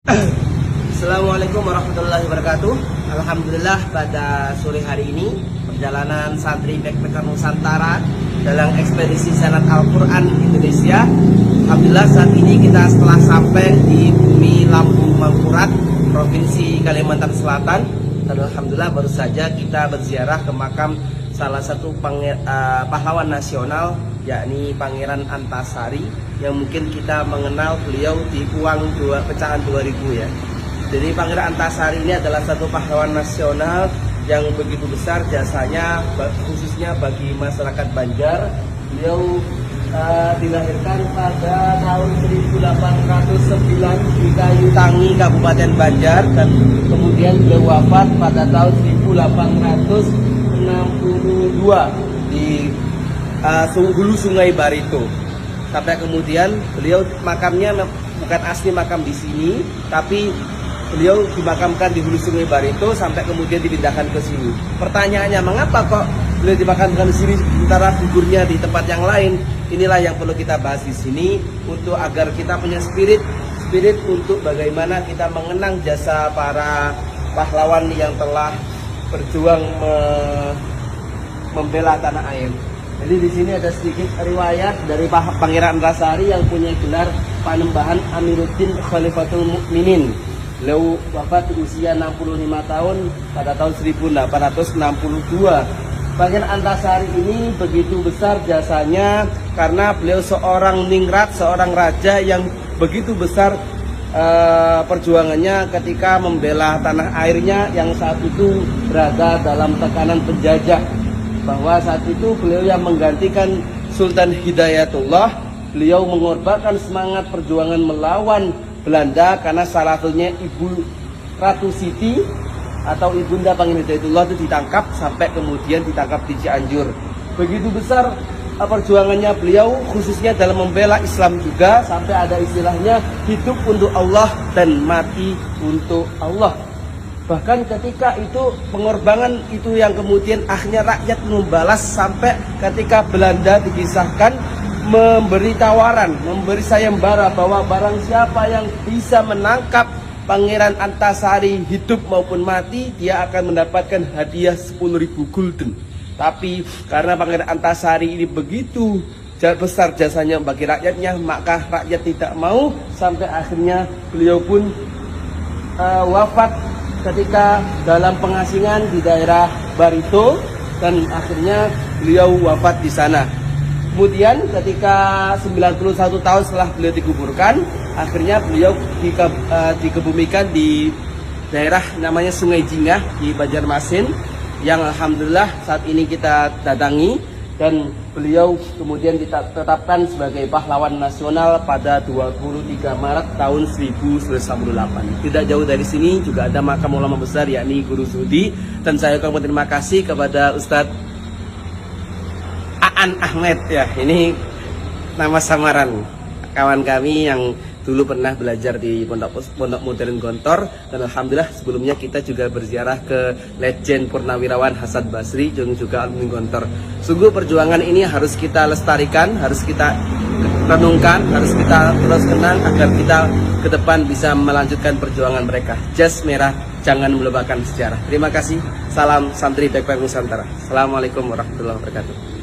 Assalamualaikum warahmatullahi wabarakatuh. Alhamdulillah pada sore hari ini perjalanan santri backpacker Nusantara dalam ekspedisi Sanad Al-Quran Indonesia. Alhamdulillah saat ini kita setelah sampai di bumi Lampung Mangkurat, Provinsi Kalimantan Selatan. Dan alhamdulillah baru saja kita berziarah ke makam salah satu pahlawan nasional, yakni Pangeran Antasari, yang mungkin kita mengenal beliau di uang pecahan 2000 ya. Jadi Pangeran Antasari ini adalah satu pahlawan nasional yang begitu besar jasanya khususnya bagi masyarakat Banjar. Beliau dilahirkan pada tahun 1809 di Kayu Tangi, Kabupaten Banjar, dan kemudian beliau wafat pada tahun 1862 di Hulu Sungai Barito. Sampai kemudian beliau makamnya bukan asli makam di sini, tapi beliau dimakamkan di Hulu Sungai Barito sampai kemudian dipindahkan ke sini. Pertanyaannya, mengapa kok beliau dimakamkan di sini sementara kuburnya di tempat yang lain? Inilah yang perlu kita bahas di sini untuk agar kita punya spirit untuk bagaimana kita mengenang jasa para pahlawan yang telah berjuang membela tanah air. Jadi di sini ada sedikit riwayat dari Pangeran Antasari yang punya gelar Panembahan Amiruddin Khalifatul Mukminin. Beliau wafat di usia 65 tahun pada tahun 1862. Pangeran Antasari ini begitu besar jasanya karena beliau seorang ningrat, seorang raja yang begitu besar perjuangannya ketika membela tanah airnya yang saat itu berada dalam tekanan penjajah. Bahwa saat itu beliau yang menggantikan Sultan Hidayatullah, beliau mengorbankan semangat perjuangan melawan Belanda karena salah satunya Ibu Ratu Siti atau Ibunda Pangeran Hidayatullah itu ditangkap sampai kemudian ditangkap di Cianjur. Begitu besar perjuangannya beliau khususnya dalam membela Islam juga, sampai ada istilahnya hidup untuk Allah dan mati untuk Allah. Bahkan ketika itu pengorbanan itu yang kemudian akhirnya rakyat membalas, sampai ketika Belanda dikisahkan memberi tawaran, memberi sayembara bahwa barang siapa yang bisa menangkap Pangeran Antasari hidup maupun mati, dia akan mendapatkan hadiah 10.000 gulden. Tapi karena Pangeran Antasari ini begitu besar jasanya bagi rakyatnya, maka rakyat tidak mau, sampai akhirnya beliau pun wafat ketika dalam pengasingan di daerah Barito, dan akhirnya beliau wafat di sana. Kemudian ketika 91 tahun setelah beliau dikuburkan, akhirnya beliau dikebumikan di daerah namanya Sungai Jingah di Banjarmasin, yang alhamdulillah saat ini kita datangi, dan beliau kemudian ditetapkan sebagai pahlawan nasional pada 23 Maret tahun 1998. Tidak jauh dari sini juga ada makam ulama besar, yakni Guru Sudi, dan saya ucapkan terima kasih kepada Ustadz Aan Ahmed ya. Ini nama samaran kawan kami yang dulu pernah belajar di Pondok Modern Gontor, dan alhamdulillah sebelumnya kita juga berziarah ke legend Purnawirawan Hasan Basri yang juga alumni Gontor. Sungguh perjuangan ini harus kita lestarikan, harus kita renungkan, harus kita terus kenang agar kita ke depan bisa melanjutkan perjuangan mereka. Jas merah, jangan melupakan sejarah. Terima kasih. Salam santri backpacker Nusantara. Assalamualaikum warahmatullahi wabarakatuh.